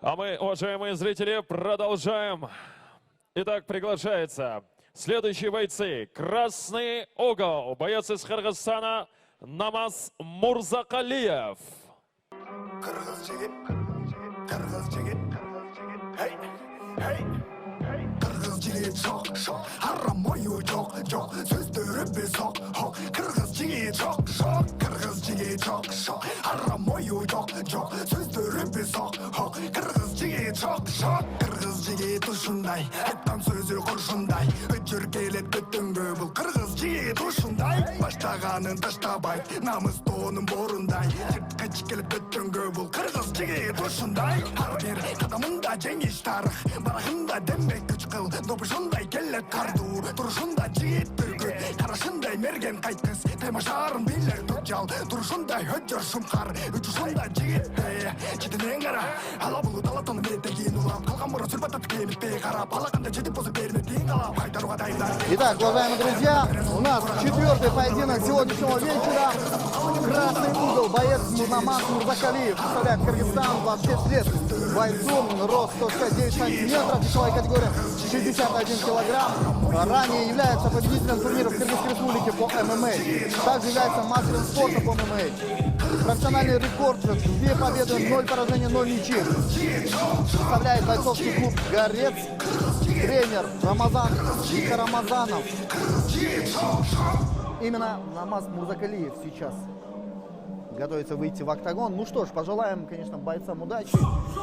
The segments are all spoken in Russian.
А мы, уважаемые зрители, продолжаем. Итак, приглашается следующие бойцы. Красный угол. Боец из Кыргызстана Намаз Мурзакалиев. Кыргыз жигит ушундай, айткан сөзү куршундай, өчөр келет көтөнгө бул кыргыз жигит ушундай, баштаганын таштабай, намыстоонун борундай, жырткыч келет көтөнгө бул кыргыз жигит ушундай, ар бир кадамында жеңиш тарых, барагында демек күч кыл, добушундай келет кардуу, турушунда жигит бүркүт, карашындай мерген кайткыз, таймашарын билер тукжал, турушундай өчөр шумкар, учушунда жигитте, читинен кара, ала булут алатан метегин улам. Итак, уважаемые друзья, у нас четвертый поединок сегодняшнего вечера. Красный угол, боец Намаз Мурзакалиев, представляет Кыргызстан, 26 лет. Бойцу, рост 169 сантиметров, весовая категория 61 килограмм. Ранее является победителем турниров Кыргызской республики по ММА. Также является мастером спорта по ММА. Профессиональный рекорд, 2 победы, 0 поражений, 0 ничьих. Представляет бойцовский клуб «Горец», тренер Вика Рамазанов. Именно Намаз Мурзакалиев сейчас готовится выйти в октагон. Ну что ж, пожелаем, конечно, бойцам удачи.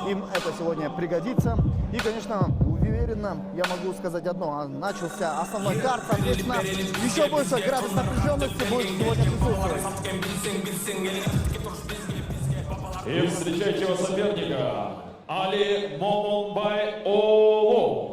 Им это сегодня пригодится. И, конечно, уверенно я могу сказать одно. Начался основной карт, соответственно, еще больше градус напряженности будет сегодня присутствовать. И встречайте его соперника Али Момунбай Олу.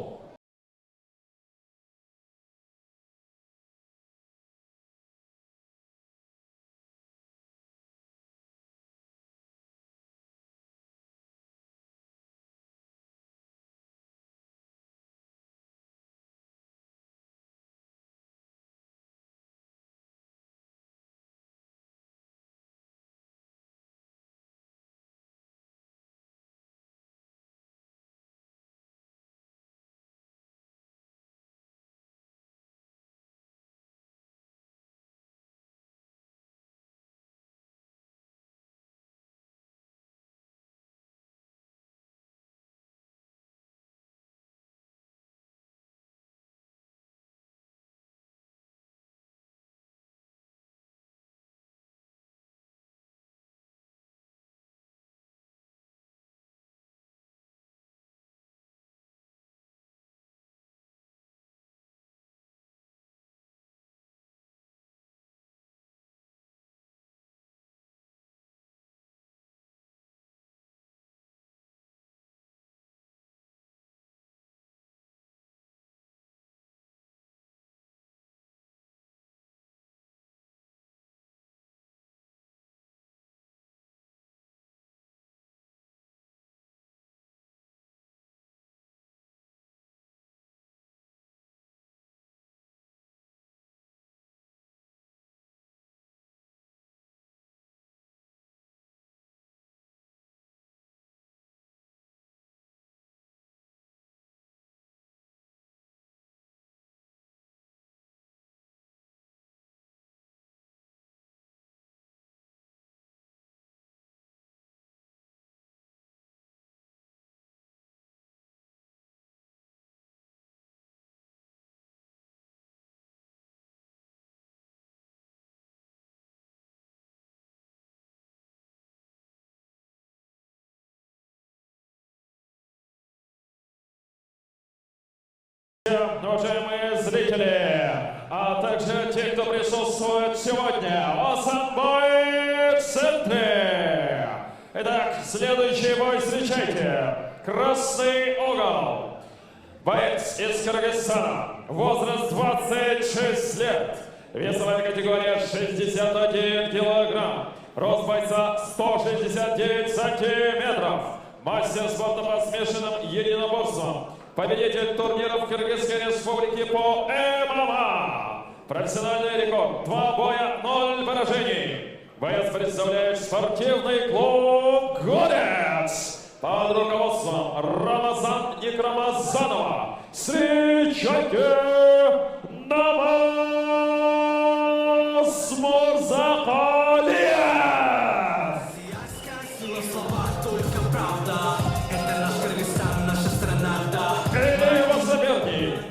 Уважаемые зрители, а также те, кто присутствует сегодня в Асанбой-центре. Итак, следующий бой встречайте. Красный угол. Боец из Кыргызстана. Возраст 26 лет. Весовая категория 61 килограмм. Рост бойца 169 сантиметров. Мастер спорта по смешанным единоборствам. Победитель турниров Кыргызской республики по ММА. Профессиональный рекорд. 2 боя, 0 поражений. Боец представляет спортивный клуб «Горец». под руководством Рамазан Некромазанова. Встречайте Намаз Мурзакалиев!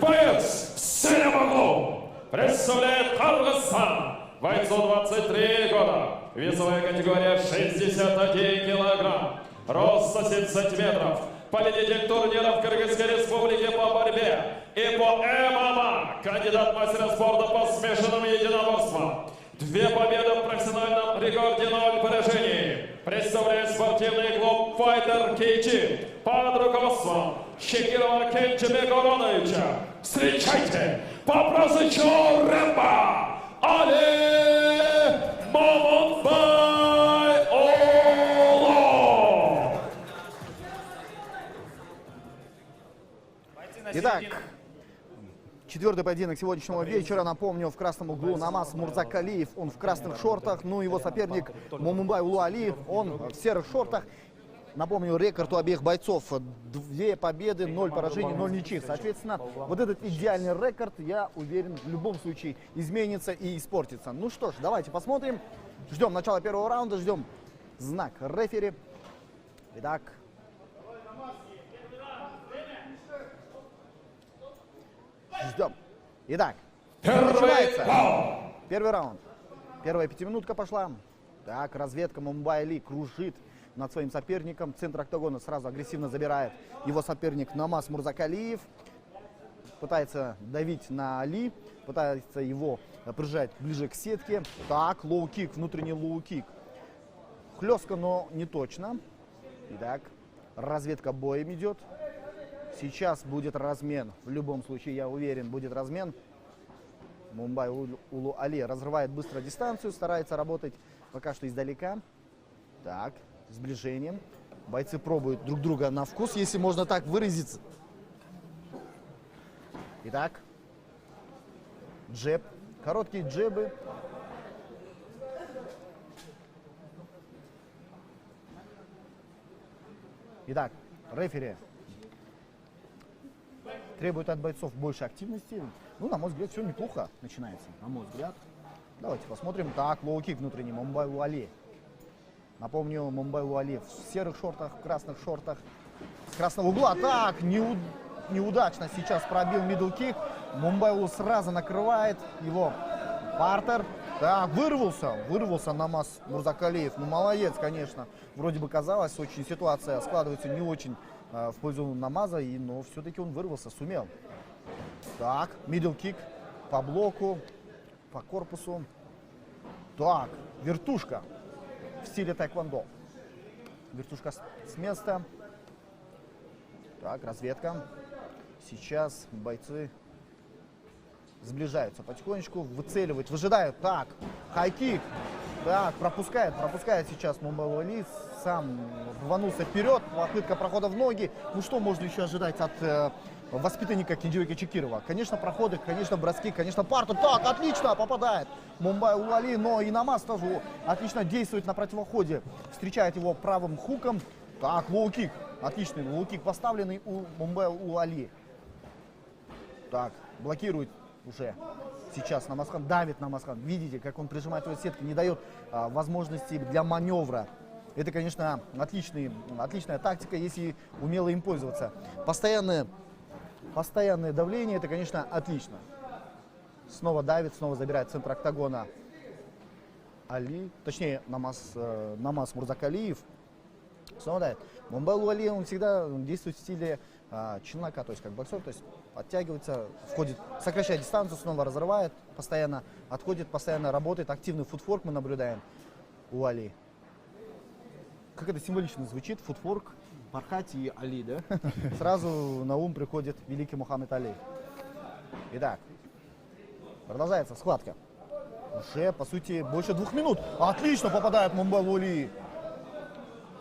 Боец в синем углу представляет Кыргызстан. Бойцу 23 года. Весовая категория 61 килограмм. Рост 170 сантиметров. Победитель турнира в Кыргызской республике по борьбе и по ММА. Кандидат мастера спорта по смешанным единоборствам. 2 победы в профессиональном рекорде 0 поражений. Представляет спортивный клуб Fighter KG под руководством Шекирова Кенчебека Ороновича. Встречайте по прозвищу Рэмбо Али Мамонтбайулу. Итак, четвертый поединок сегодняшнего вечера. Напомню, в красном углу Намаз Мурзакалиев, он в красных шортах. Ну, его соперник Момунбайулу Али, он в серых шортах. Напомню, рекорд у обеих бойцов: 2 победы, 0 поражений, 0 ничьих. Соответственно, вот этот идеальный рекорд, я уверен, в любом случае изменится и испортится. Ну что ж, давайте посмотрим. Ждем начала первого раунда, ждем знак рефери. Итак. Ждем. Итак, начинается. Первый раунд. Первая 5-минутка пошла. Так, разведка. Момунбай Али кружит над своим соперником. Центр октагона сразу агрессивно забирает его соперник Намаз Мурзакалиев. Пытается давить на Али, пытается его прижать ближе к сетке. Так, лоу-кик, внутренний лоу-кик. Хлестко, но не точно. Итак, разведка боем идет. Сейчас будет размен. В любом случае, я уверен, будет размен. Момунбайулу Али разрывает быстро дистанцию, старается работать пока что издалека. Так, сближением. Бойцы пробуют друг друга на вкус, если можно так выразиться. Итак, джеб. Короткие джебы. Итак, рефери требует от бойцов больше активности. Ну, на мой взгляд, все неплохо начинается. На мой взгляд. Давайте посмотрим. Так, лоу-кик внутренний Момунбайулу Али. Напомню, Момунбайулу Али в серых шортах, в красных шортах. С красного угла. Так, неудачно сейчас пробил мидл-кик. Момунбайулу сразу накрывает его партер. Так, вырвался Намаз Мурзакалиев. Ну, молодец, конечно. Вроде бы казалось, очень ситуация складывается не очень в пользу Намаза, но все-таки он вырвался, сумел. Так, мидл-кик по блоку, по корпусу. Так, вертушка в стиле тэквондо. Вертушка с места. Так, разведка. Сейчас бойцы сближаются потихонечку, выцеливают, выжидают. Так, хай-кик. Так, пропускает сейчас Момунбайулу Али. Сам рванулся вперед, попытка прохода в ноги. Ну что можно еще ожидать от воспитанника Кенжебека Чекирова? Конечно, проходы, конечно, броски, конечно, партер. Так, отлично попадает Момунбайулу Али, но и Намаз тоже отлично действует на противоходе. Встречает его правым хуком. Так, лоу-кик. Отличный лоу-кик поставленный у Момунбайулу Али. Так, блокирует уже сейчас Намазхан, давит Намазхан. Видите, как он прижимает его сетки, не дает возможности для маневра. Это, конечно, отличная тактика, если умело им пользоваться. Постоянное давление, это, конечно, отлично. Снова давит, снова забирает центр октагона Али, точнее, Намаз Мурзакалиев. Снова давит. Момунбайулу Али, он всегда действует в стиле челнока, то есть как боксер, то есть оттягивается, входит, сокращает дистанцию, снова разрывает, постоянно отходит, постоянно работает. Активный футворк мы наблюдаем у Али. Как это символично звучит, футворк, Фархат и Али, да? Сразу на ум приходит великий Мухаммед Али. Итак, продолжается схватка. Уже, по сути, больше 2 минут. Отлично попадает Момунбайулу Али.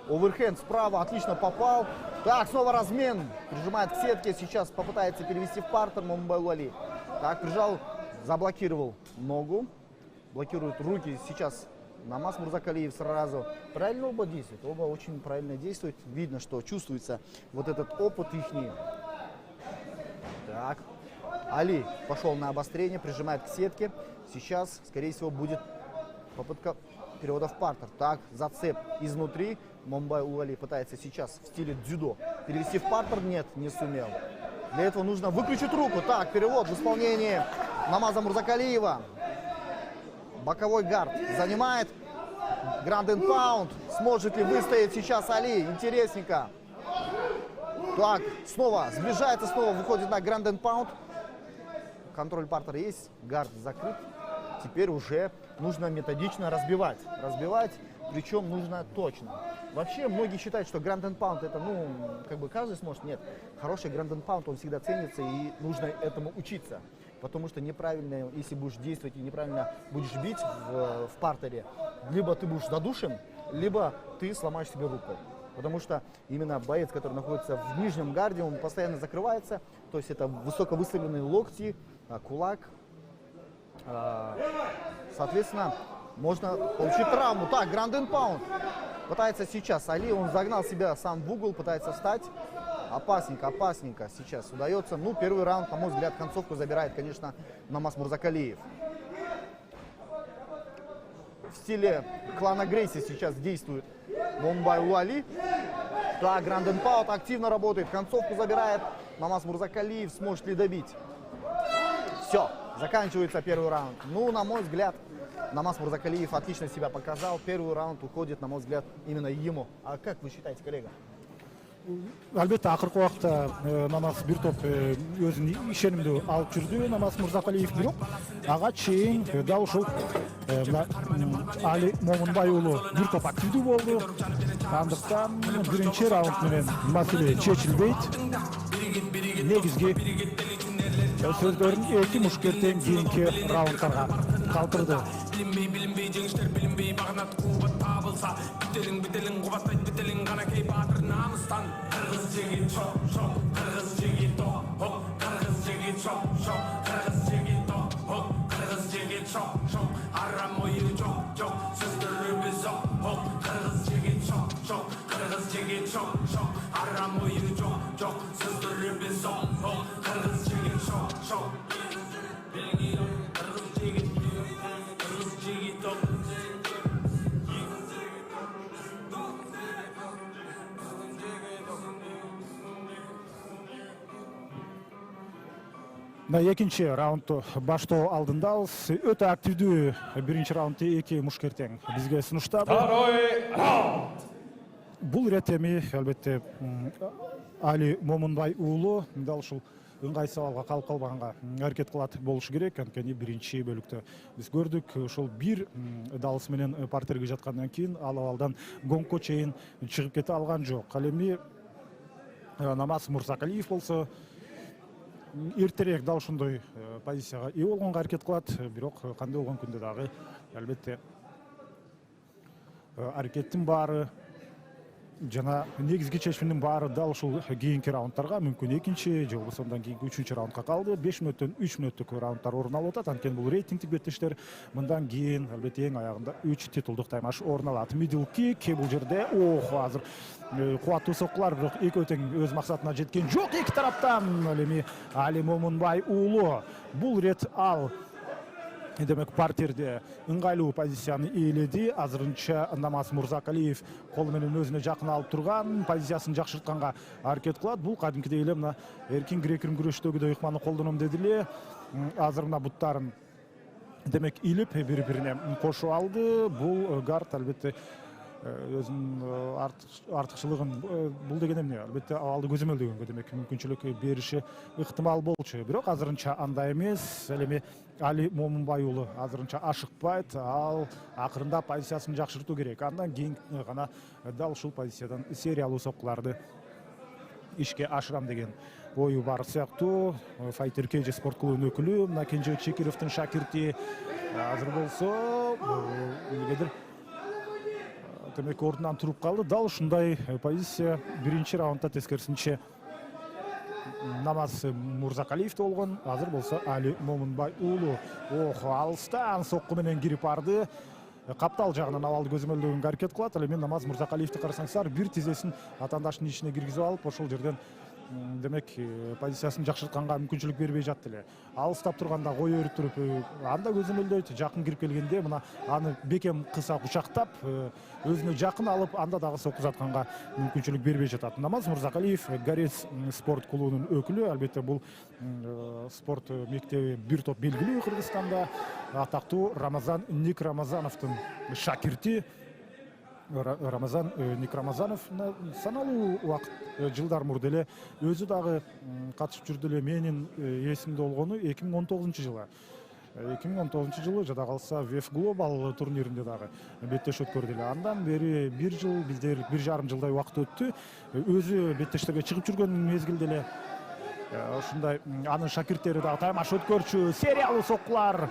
Оверхенд справа, отлично попал. Так, снова размен. Прижимает к сетке. Сейчас попытается перевести в партер Момунбайулу Али. Так, прижал, заблокировал ногу. Блокирует руки сейчас Намаз Мурзакалиев сразу правильно оба действуют. Оба очень правильно действуют. Видно, что чувствуется вот этот опыт ихний. Так. Али пошел на обострение, прижимает к сетке. Сейчас, скорее всего, будет попытка перевода в партер. Так, зацеп изнутри. Момбай Уали пытается сейчас в стиле дзюдо перевести в партер. Нет, не сумел. Для этого нужно выключить руку. Так, перевод в исполнении Намаза Мурзакалиева. Боковой гард занимает. Гранд энд паунд. Сможет ли выстоять сейчас Али? Интересненько. Так, снова сближается, снова выходит на гранд энд паунд. Контроль партера есть, гард закрыт. Теперь уже нужно методично разбивать. Разбивать, причем нужно точно. Вообще, многие считают, что гранд энд паунд это, ну, как бы каждый сможет. Нет, хороший гранд энд паунд, он всегда ценится, и нужно этому учиться. Потому что неправильно, если будешь действовать и неправильно будешь бить в партере, либо ты будешь задушен, либо ты сломаешь себе руку. Потому что именно боец, который находится в нижнем гарде, он постоянно закрывается. То есть это высоко выставленные локти, кулак. Соответственно, можно получить травму. Так, гранд энд паунд. Пытается сейчас Али, он загнал себя сам в угол, пытается встать. Опасненько, опасненько сейчас удается. Ну, первый раунд, на мой взгляд, концовку забирает, конечно, Намаз Мурзакалиев. В стиле клана Грейси сейчас действует Момбай Уали. Так, гранд энд паунд активно работает, концовку забирает Намаз Мурзакалиев. Сможет ли добить? Все, заканчивается первый раунд. Ну, на мой взгляд, Намаз Мурзакалиев отлично себя показал. Первый раунд уходит, на мой взгляд, именно ему. А как вы считаете, коллега? Албетте, акыркы убакта Намаз бир топ өзүнүн ишенимди алып жүрдү. Намаз Мурзакалиев бирок ага чейин дал ушул Али Момунбай уулу бир топ активдүү болду. Андыктан биринчи раунд менен маселе чечилбейт. Негизги сөздөрүн эки мушкеттен кийинки раундтарга калтырды. Билинбей жеңиштер билинбей багынат кубат табылса бителиң кубаттайт бителиң гана кей баатыр намыстан кыргыз жигит шоп шоп кыргыз жигит оп кыргыз жигит шоп шоп кыргыз жигит оп кыргыз жигит шоп шоп арам ою жок жок сөздөрүбүз оп кыргыз жигит шоп шоп кыргыз жигит шоп шоп арам ою жок жок сөздөрүбүз оп кыргыз жигит шоп шоп экинчи раундду баштоо алдындабыз. Өтө активдүү биринчи раундду эки мушкертең бизге сунуштады. Второй раунд. Бул ирет эми албетте Али Момунбай уулу дал ушул ыңгай сабалга калып калбаганга аракет кылат болушу керек. Анткени биринчи бөлүктө биз көрдүк, ошол бир далыс менен партерге жаткандан кийин ал абалдан гонгко чейин чыгып кете алган жок. Ал эми Намаз Мурзакалиев болсо эртерээк дал ушундай позицияга ээ болгонго аракет кылат. Бирок кандай болгон күндө дагы албетте аракеттин баары жана негизги чечимдин баары дал ушул кийинки раундтарга, мүмкүн экинчи же болбосо андан кийинки үчүнчү раундга калды. 5 мүнөттөн 3 мүнөттүк раундтар орун алып атат. Анткени бул рейтингдик беттештер. Мындан кийин албетте эң аягында 3 титулдук таймаш орун алат. Middle kick бул жерде азыр кубаттуу соккулар, бирок экөө тең өз максатына жеткен жок эки тараптан. Ал эми Али Момунбай уулу бул рет ал демек партерде ыңгайлуу позицияны ээледи. Азырынча Намаз Мурзакалиев кол менен өзүнө жакын алып турган, позициясын жакшыртканга аракет кылат. Бул кадимкидей эле мына эркин грекин күрөштөгүдөй ыкманы колдоном деди эле. Азыр мына буттарын демек илип бири-бирине кошуп алды. Бул гард албетте өзүнүн артыкчылыгын бул деген эмне? Албетте абалды көзөмөлдөгөнгө демек мүмкүнчүлүк бериши ыктымал болчу. Бирок азырынча андай эмес. Ал эми Али Момунбай уулу азырынча ашыкпайт. Ал акырында позициясын жакшыртуу керек. Андан кийин гана дал ушул позициядан сериялуу соккуларды ишке ашырам деген ою бар сыяктуу. Fighter Cage спорт клубунун өкүлү мына Кенжебек Чекировдун шакирти азыр болсо негедир демек ордунан туруп калды. Дал ушундай позиция биринчи раундда тескерисинче Намаз Мурзакалиевде болгон. Азыр болсо Али Момунбай уулу алыстан сокку менен кирип барды. каптал жагынан абалды көзөмөлдөгөнгө аракет кылат. Ал эми Намаз Мырзакалиевди карасаңыздар, бир тизесин атаандаштын ичине киргизип алып, ошол жерден демек позициясын жакшыртканга мүмкүнчүлүк бербей жатты эле. Алыстап турганда кой өрүп туруп анда көзөмөлдөйт, жакын кирип келгенде мына аны бекем кыса кучактап, өзүнө жакын алып, анда дагы соккузатканга мүмкүнчүлүк бербей жатат. Намаз Мырзакалиев Горец спорт клубунун өкүлү, албетте бул спорт мектеби бир топ белгилүү Кыргызстанда. Атактуу Рамазан Ник Рамазановдун шакирти. Рамазан Ник Рамазанов саналуу убакыт жылдар мурда эле өзү дагы катышып жүрдү эле. Менин эсимде болгону 2019 жылы. 2019 жылы жада калса ВЕФ Глобал турниринде дагы беттеш өткөрдү эле. Андан бери бир жыл, бир жарым жылдай убакыт өттү. Өзү беттештерге чыгып жүргөн мезгилде эле ушундай анын шакирттери дагы таймаш өткөрчү, сериялуу соккулар.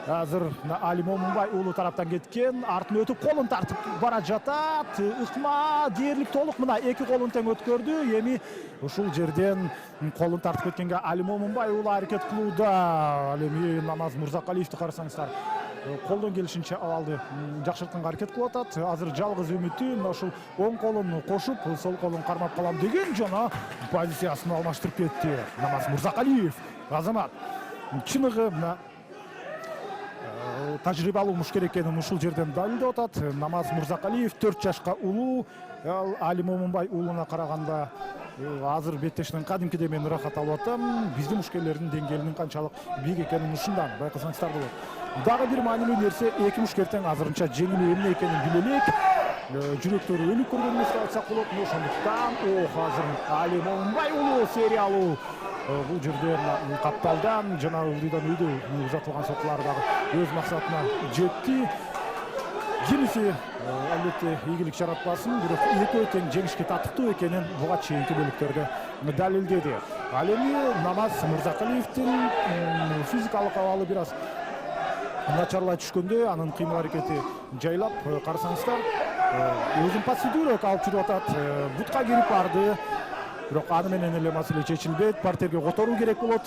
Азыр Али Момунбай уулу тараптан кеткен, артын өтүп колун тартып бара жатат. Ыкма дээрлик толук мына эки колун тең өткөрдү. Эми ушул жерден колун тартып кеткенге Али Момунбай уулу аракет кылууда. Ал эми Намаз Мырзакалиевди карасаңыздар, колдон келишинче абалды жакшыртканга аракет кылып атат. Азыр жалгыз үмүтү мына ушул оң колун кошуп, сол колун кармап калам деген жана позициясын алмаштырып кетти Намаз Мырзакалиев. Азамат чыныгы мына тажрыйбалуу мушкер экенин ушул жерден далилдеп атат. Намаз Мырзакалиев 4 жашка улуу, Али Момунбай уулуна караганда азыр беттештен кадимкидей мен ырахат алып атам. Биздин мушкерлердин деңгээлинин канчалык бийик экенин ушундан байкасаңыздар болот. Дагы бир маанилүү нерсе, эки мушкер тең азырынча жеңилүү эмне экенин биле элек. Жүрөктөрү өлүп көргөн эмес деп айтсак болот. Ошондуктан азыр Али Момунбай уулу сериялуу бул жерде капталдан жана ылдыйдан үйдө узатылган соккулар дагы өз максатына жетти. Кимиси албетте ийгилик жаратпасын, бирок экөө тең жеңишке татыктуу экенин буга чейинки бөлүктөрдө далилдеди. Ал эми Намаз Мырзакалиевдин физикалык абалы бир аз начарлай түшкөндө анын кыймыл аракети жайлап карасаңыздар, өзүн пассивдүүрөөк алып жүрүп атат. Бутка кирип барды. Бирок аны менен эле маселе чечилбейт. Партерге которуу керек болот.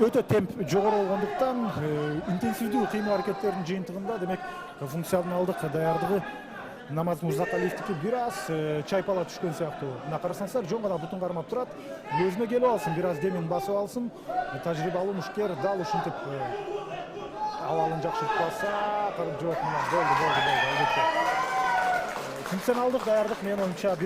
Өтө темп жогору болгондуктан интенсивдүү кыймыл аракеттердин жыйынтыгында демек функционалдык даярдыгы Намаз Мырзакалиевдики бир аз чайпала түшкөн сыяктуу. Мына карасаңыздар, жон гана бутун кармап турат. Өзүнө келип алсын, бир аз демин басып алсын. Тажрыйбалуу мушкер дал ушинтип абалын жакшыртпаса, жок мына болду. Албетте функционалдык даярдык менин оюмча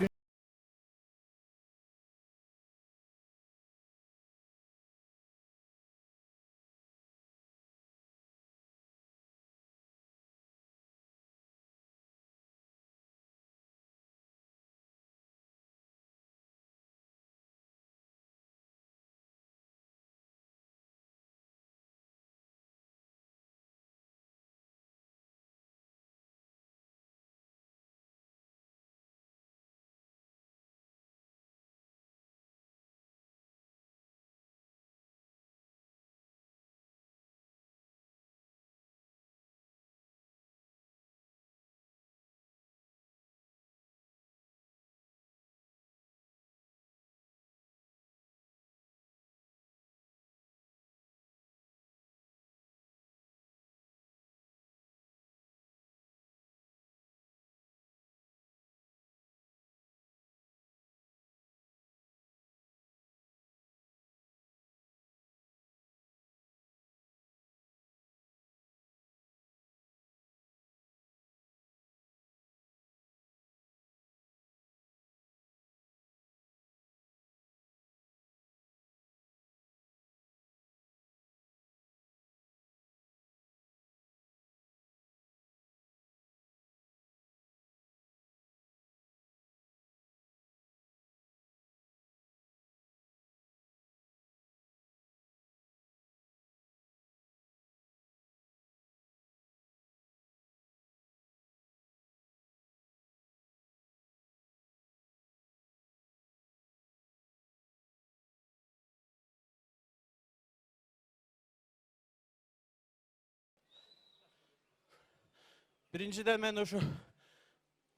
Биринчиден мен ушу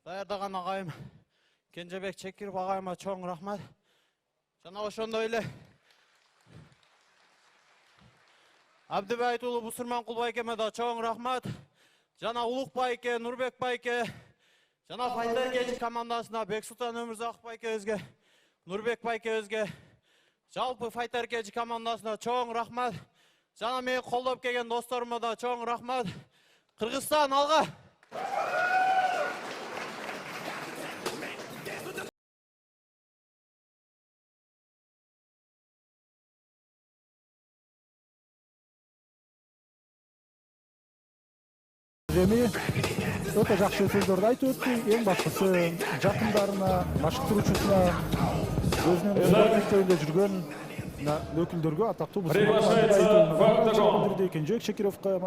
даярдаган агайым Кенжебек Чекиров агайыма чоң рахмат. Жана ошондой эле Абдыбайт уулу Бусурманкул байкеме да чоң рахмат. Жана Улук байке, Нурбек байке, жана Файтер кечи командасына Бексултан Өмүрзаков байкебизге, Нурбек байкебизге, жалпы Файтер кечи командасына чоң рахмат. Жана мени колдоп келген досторума да чоң рахмат. Кыргызстан алга! Эми өтө жакшы сөздөрдү айтып өттү. Эң башкысы жакындарына, машыктыруучусуна, өзүнүн мектебинде жүргөн өкүлдөргө, атактуу Приглашается в октагон. Кенжебек Шекировго